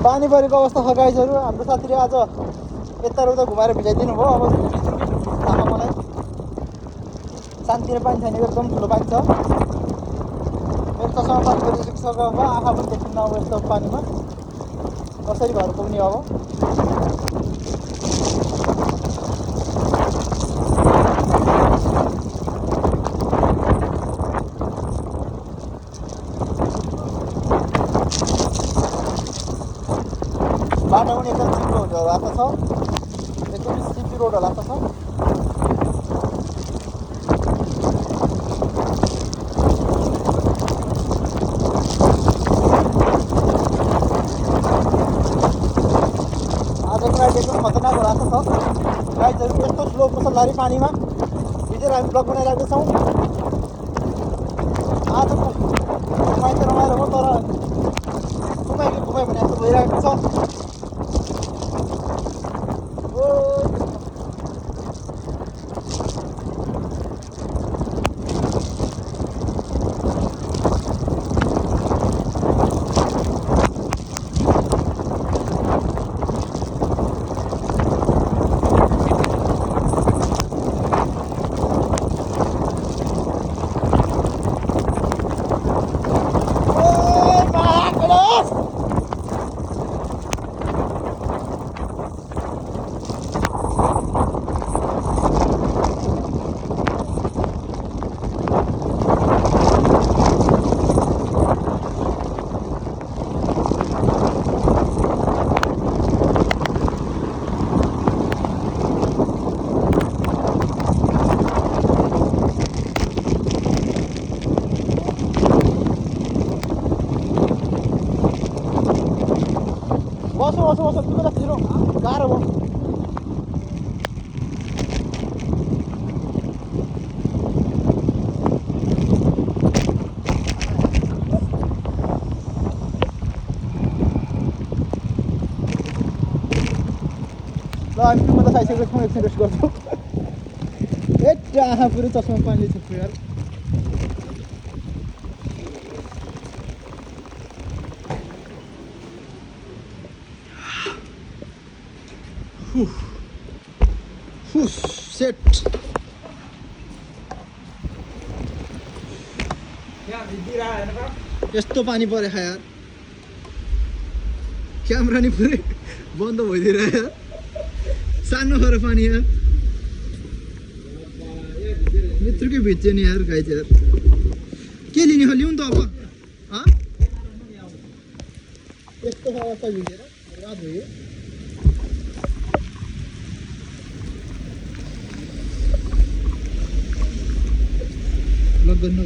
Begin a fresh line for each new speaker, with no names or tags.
पानी परेको अवस्था छ गाइजहरू। हाम्रो साथीले आज यता उता घुमाएर भिजाइदिनु भयो। अब थाहा मलाई शान्तिले पानी छैन, एकदम ठुलो पानी छ। मेरो चस्मा पानी परिसक्यो, अब आँखा पनि देखिन्न अब यस्तो पानीमा कसरी घर पुग्ने अब। बाटो पनि एकदम चिप्लो होला त छ, एकदम सिपी रोड होला त छ। आजको राइड एकदम खतरनाक होला त छ गाइजहरू। यस्तो ठुलो मुसलधारी पानीमा भिजेर हामी ब्लग बनाइरहेको छौँ। आजको घुमाइ त रमाइलो हो, तर घुमाइ भने जस्तो भइरहेको छ। बसो तिमीलाई छिरो गाह्रो भयो। ल हामी तिमीलाई आइसकेको छौँ, एकछिन रेस्ट गर्छौँ। यता आँखा पुरै चस्मा पानी छ यार। सेट यस्तो पानी परेछ यार, क्यामेरा नि पुरै बन्द भइदिएर यार। सानो खरो पानी यार, यत्रोकै भिज्यो नि यार गाइज यार। के लिने हो लिउँ त अब। यस्तो अवस्था भिजेर रात भयो। लग गर्नु